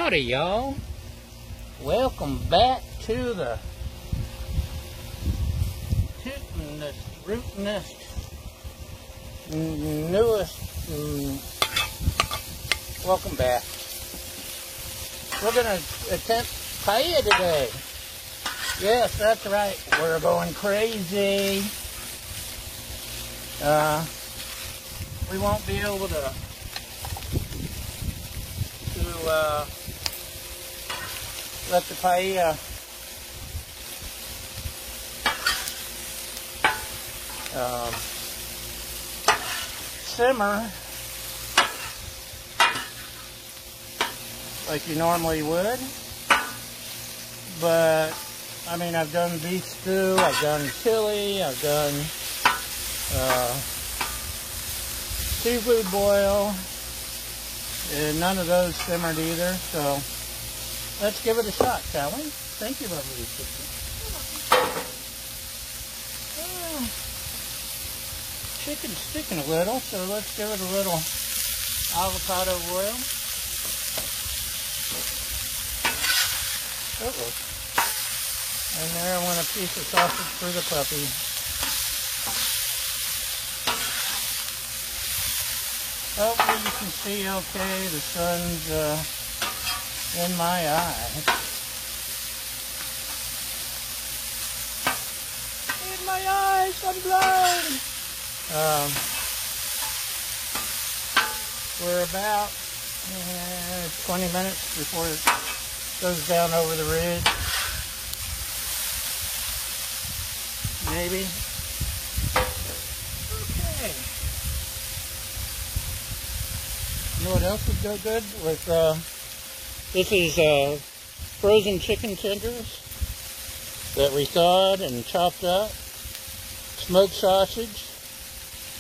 Howdy, y'all. Welcome back to the tootinest, rootinest, newest. Welcome back. We're going to attempt paella today. Yes, that's right. We're going crazy. We won't be able to let the paella simmer like you normally would. But I mean, I've done beef stew, I've done chili, I've done seafood boil, and none of those simmered either. So let's give it a shot, shall we? Thank you, lovely sister. Chicken's sticking a little, so let's give it a little avocado oil. Uh-oh. And there I want a piece of sausage for the puppy. Hopefully you can see okay. The sun's in my eye. In my eyes, I'm blind. We're about 20 minutes before it goes down over the ridge. Maybe. Okay. You know what else would go good? With this is frozen chicken tenders that we thawed and chopped up. Smoked sausage.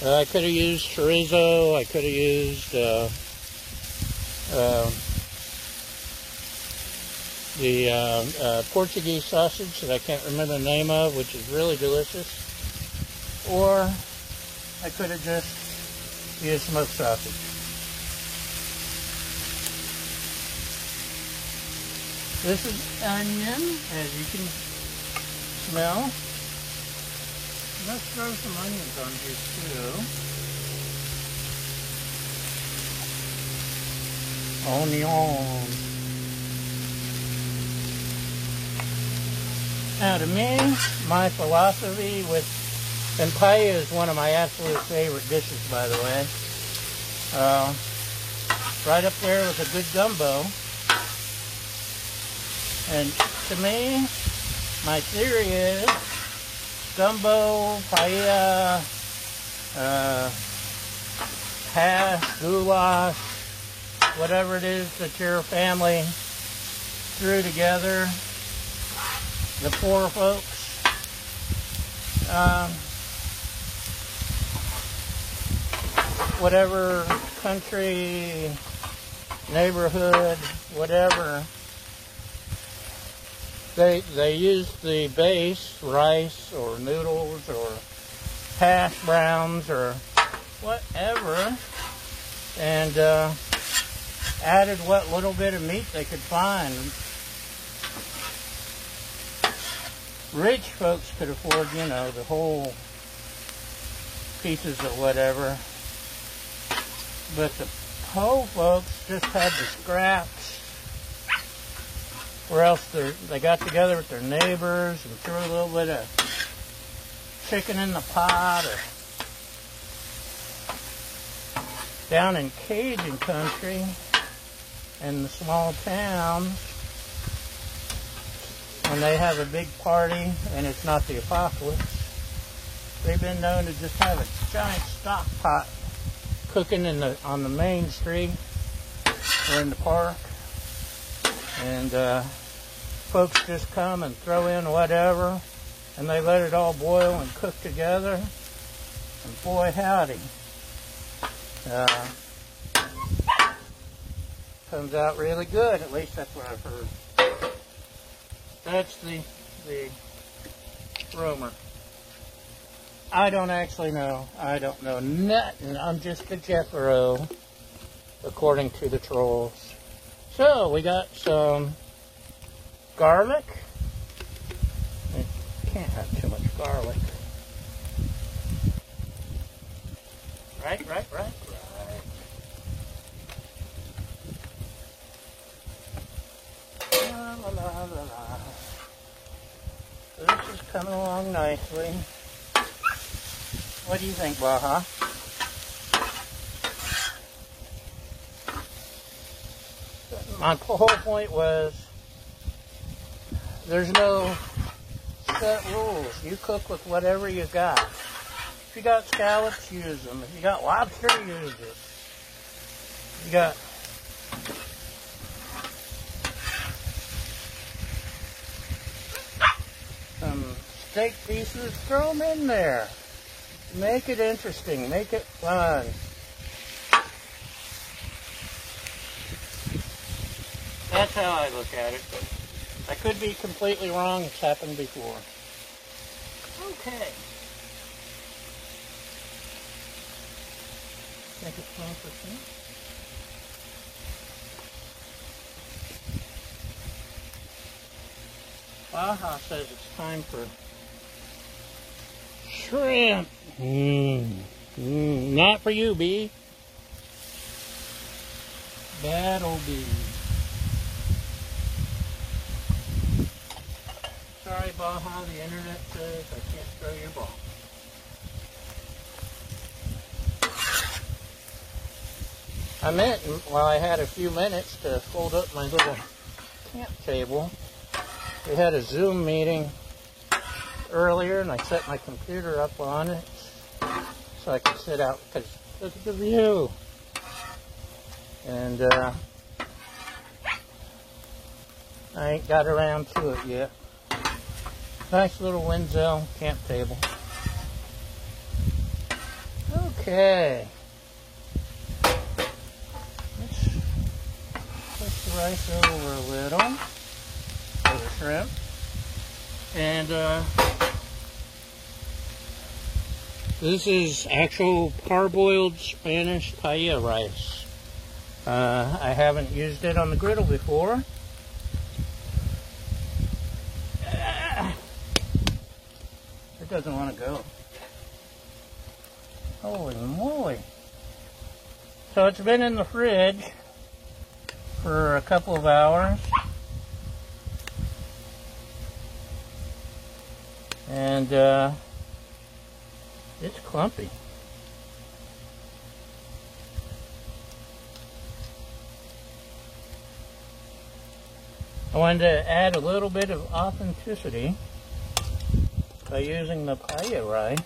I could have used chorizo. I could have used the Portuguese sausage that I can't remember the name of, which is really delicious. Or I could have just used smoked sausage. This is onion, as you can smell. Let's throw some onions on here too. Onion. Now to me, my philosophy with, and paella is one of my absolute favorite dishes, by the way. Right up there with a good gumbo. And to me, my theory is gumbo, paella, hash, goulash, whatever it is that your family threw together, the poor folks, whatever country, neighborhood, whatever, they use the base, rice or noodles or hash browns or whatever, and added what little bit of meat they could find. Rich folks could afford, you know, the whole pieces of whatever, but the poor folks just had the scraps. Or else they got together with their neighbors and threw a little bit of chicken in the pot. Or down in Cajun country, in the small towns, when they have a big party and it's not the apocalypse, they've been known to just have a giant stock pot cooking on the main street or in the park. And folks just come and throw in whatever, and they let it all boil and cook together. And boy, howdy, comes out really good. At least that's what I've heard. That's the rumor. I don't actually know. I don't know nothing. I'm just a Jeffero, according to the trolls. So we got some garlic. I can't have too much garlic. Right. La. This is coming along nicely. What do you think, Baja? My whole point was there's no set rules. You cook with whatever you got. If you got scallops, use them. If you got lobster, use it. You got some steak pieces, throw them in there. Make it interesting. Make it fun. That's how I look at it. But I could be completely wrong. It's happened before. Okay. Think it's time for shrimp? Baja says it's time for shrimp. Not for you, B. That'll be. Sorry, Baja, the internet says I can't throw your ball. I meant, while I had a few minutes to fold up my little camp table, we had a Zoom meeting earlier, and I set my computer up on it so I could sit out, because look at the view. And I ain't got around to it yet. Nice little Wenzel camp table. Okay. Let's push the rice over a little for the shrimp. And this is actual parboiled Spanish paella rice. I haven't used it on the griddle before. It doesn't want to go. Holy moly. So it's been in the fridge for a couple of hours. And it's clumpy. I wanted to add a little bit of authenticity by using the paella rice.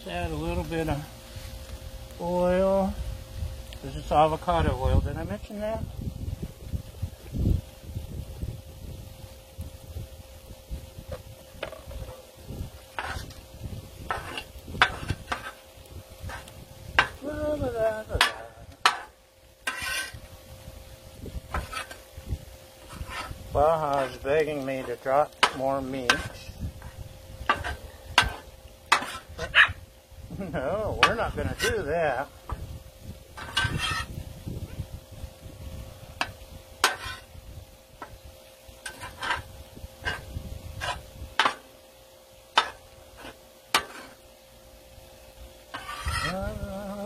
Add a little bit of oil. This is avocado oil. Did I mention that? Baja is begging me to drop more meat. No, we're not going to do that.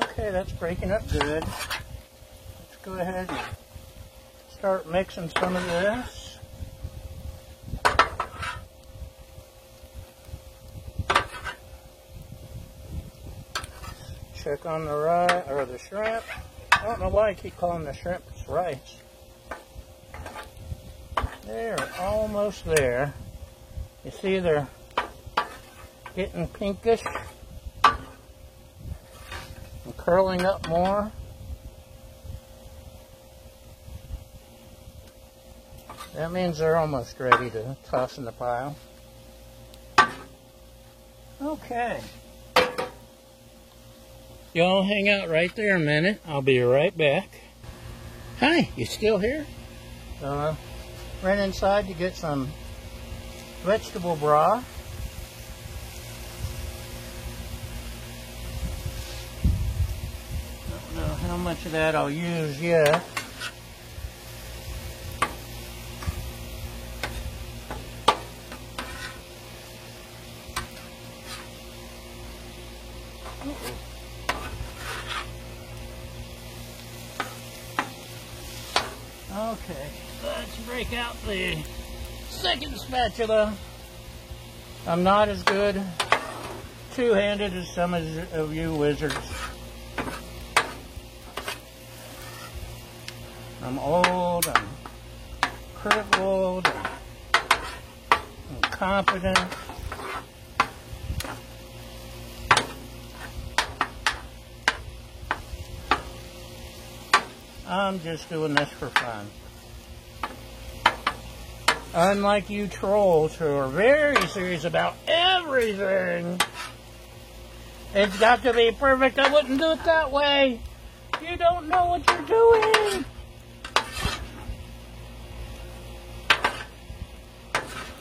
Okay, that's breaking up good. Let's go ahead and start mixing some of this. Check on the rice or the shrimp. I don't know why I keep calling the shrimp rice. They're almost there. You see they're getting pinkish and curling up more. That means they're almost ready to toss in the pile. Okay. Y'all hang out right there a minute. I'll be right back. Hi, you still here? Ran inside to get some vegetable broth. Don't know how much of that I'll use yet. Okay, let's break out the second spatula. I'm not as good two-handed as some of you wizards. I'm old, I'm crippled, I'm incompetent. I'm just doing this for fun. Unlike you trolls who are very serious about everything. It's got to be perfect. I wouldn't do it that way. You don't know what you're doing.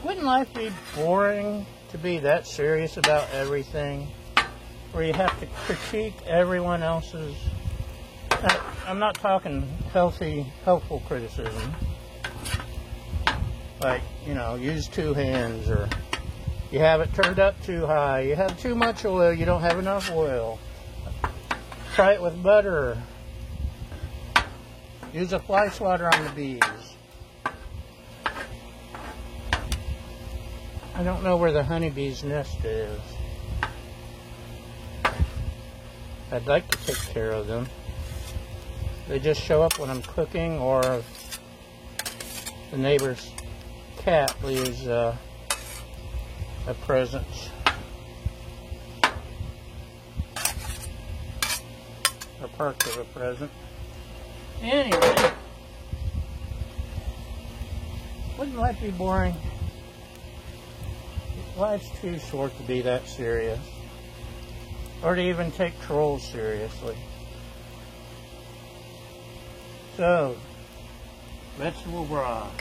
Wouldn't life be boring to be that serious about everything? Where you have to critique everyone else's... I'm not talking healthy, helpful criticism. Like, you know, use two hands, or you have it turned up too high, you have too much oil, you don't have enough oil. Try it with butter. Use a fly swatter on the bees. I don't know where the honeybee's nest is. I'd like to take care of them. They just show up when I'm cooking, or the neighbor's cat leaves a present. Or part of a present. Anyway, wouldn't life be boring? Life's too short to be that serious. Or to even take trolls seriously. So, vegetable broth.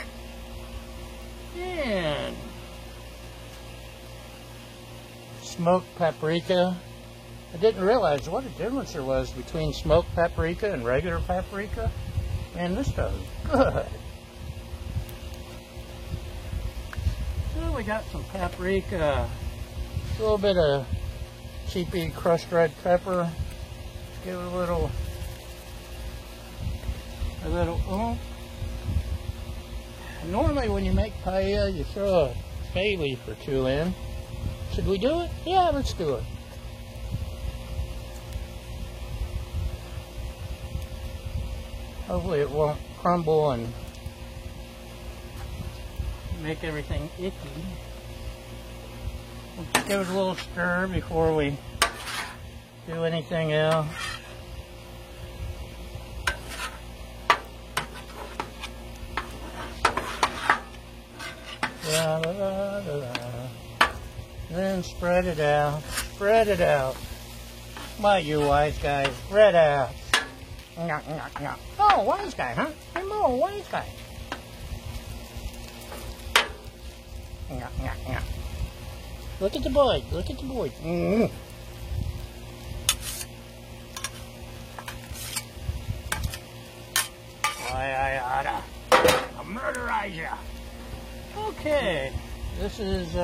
And smoked paprika. I didn't realize what a difference there was between smoked paprika and regular paprika. Man, this stuff is good. So we got some paprika, a little bit of cheapy crushed red pepper. Give it a little oomph. Normally when you make paella, you throw a bay leaf or two in. Should we do it? Yeah, let's do it. Hopefully it won't crumble and make everything icky. We'll just give it a little stir before we do anything else. La, la, la, la, la. Then spread it out. Spread it out. Why, you wise guys, spread out. Oh, wise guy, huh? I'm a wise guy. Look at the boy. Look at the boy. Why, I oughta murderize ya. Okay, this is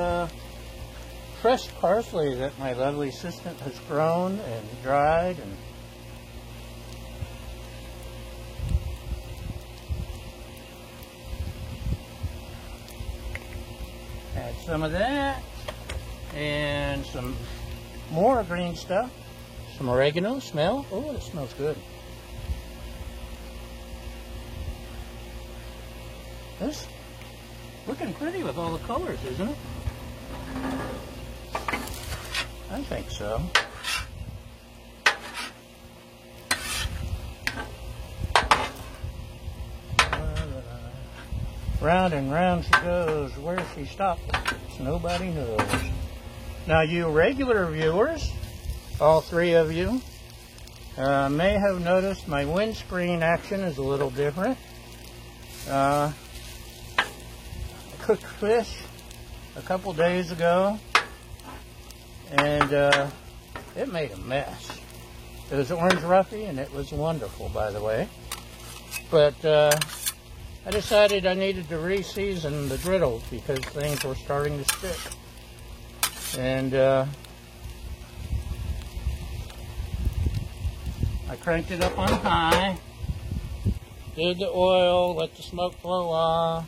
fresh parsley that my lovely assistant has grown and dried, and add some of that and some more green stuff, some oregano. Smell. Oh, it smells good. This looking pretty with all the colors, isn't it? I think so. Round and round she goes. Where she stops, nobody knows. Now, you regular viewers, all three of you, may have noticed my windscreen action is a little different. I cooked fish a couple days ago, and it made a mess. It was orange roughy, and it was wonderful, by the way. But I decided I needed to re-season the griddle because things were starting to stick. And I cranked it up on high, did the oil, let the smoke blow off,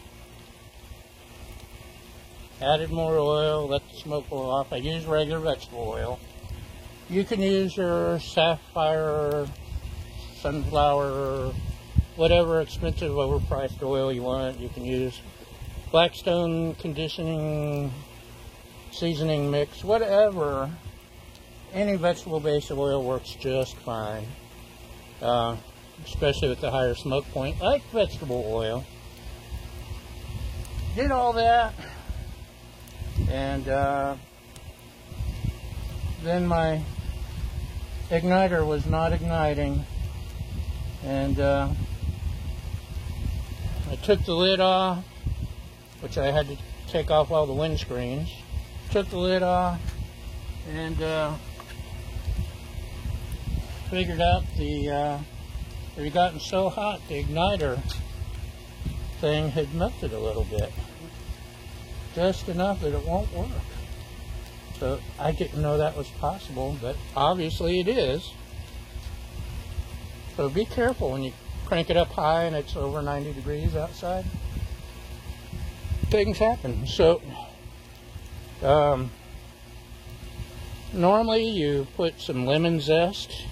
added more oil, let the smoke blow off. I used regular vegetable oil. You can use your Sapphire, sunflower, whatever expensive overpriced oil you want. You can use Blackstone conditioning, seasoning mix, whatever. Any vegetable based oil works just fine, especially with the higher smoke point, like vegetable oil. Did all that, and then my igniter was not igniting, and I took the lid off, which I had to take off all the windscreens. Took the lid off and figured out it had gotten so hot the igniter thing had melted a little bit, just enough that it won't work. So I didn't know that was possible, but obviously it is. So be careful when you crank it up high and it's over 90 degrees outside. Things happen. So normally you put some lemon zest,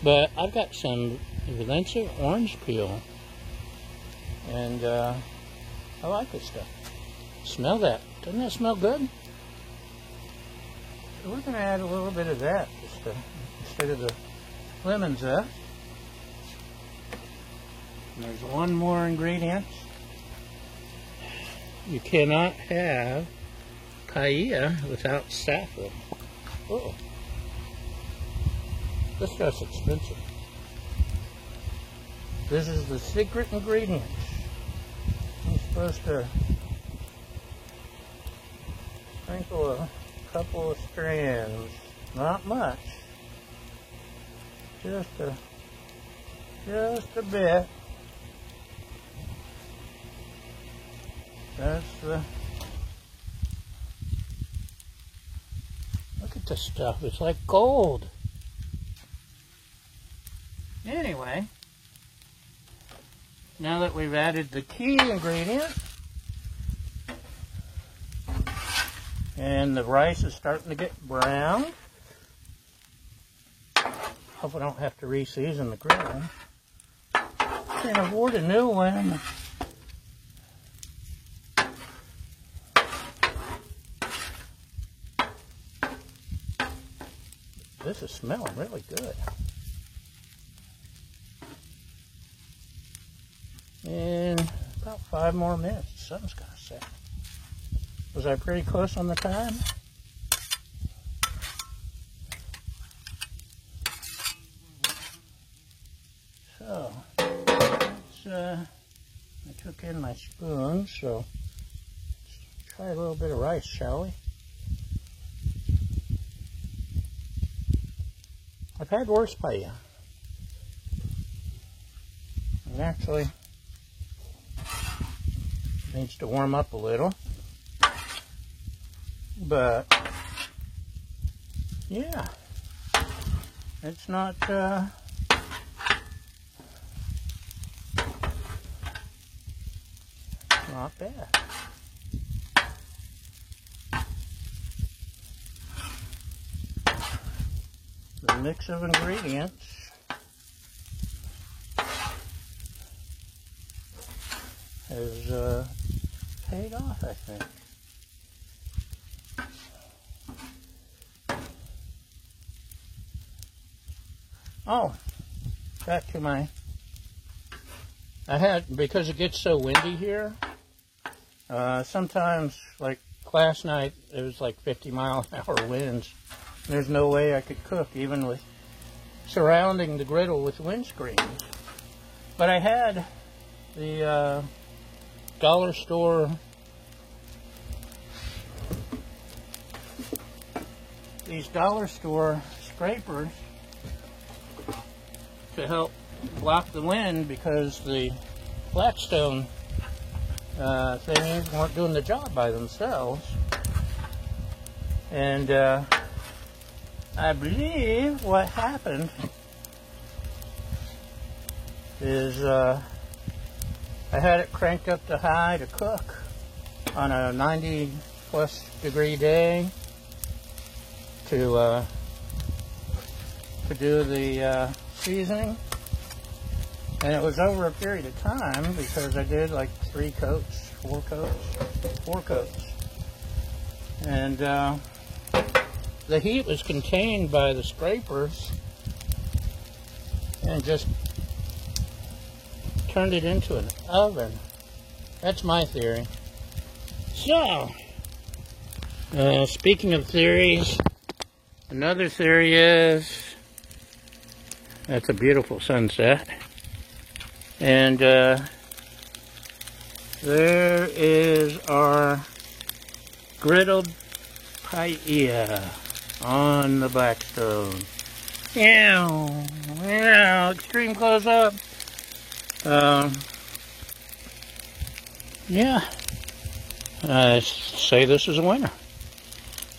but I've got some Valencia orange peel, and I like this stuff. Smell that. Doesn't that smell good? So we're going to add a little bit of that instead of the lemon zest. And there's one more ingredient. You cannot have paella without saffron. Oh, this stuff's expensive. This is the secret ingredient. I'm supposed to sprinkle a couple of strands, not much, just a bit. That's the. Look at this stuff. It's like gold. Anyway, now that we've added the key ingredient, and the rice is starting to get brown, hope I don't have to re-season the grill. Can't afford a new one. This is smelling really good. In about 5 more minutes, the sun's gonna set. Was I pretty close on the time? So, I took in my spoon, so let's try a little bit of rice, shall we? I've had worse paella. And actually, needs to warm up a little. But, yeah, it's not, not bad. The mix of ingredients has paid off, I think. Oh, back to my, because it gets so windy here, Sometimes, like last night, it was like 50-mile-an-hour winds. There's no way I could cook, even with surrounding the griddle with windscreens. But I had the dollar store, these dollar store scrapers to help block the wind, because the Blackstone things weren't doing the job by themselves. And I believe what happened is I had it cranked up to high to cook on a 90+ degree day to do the seasoning, and it was over a period of time, because I did like 4 coats, and the heat was contained by the scrapers and just turned it into an oven. That's my theory. So, speaking of theories, another theory is, that's a beautiful sunset, and there is our griddled paella on the Blackstone. Yeah, extreme close up. Yeah, I say this is a winner.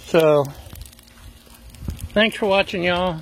So, thanks for watching, y'all.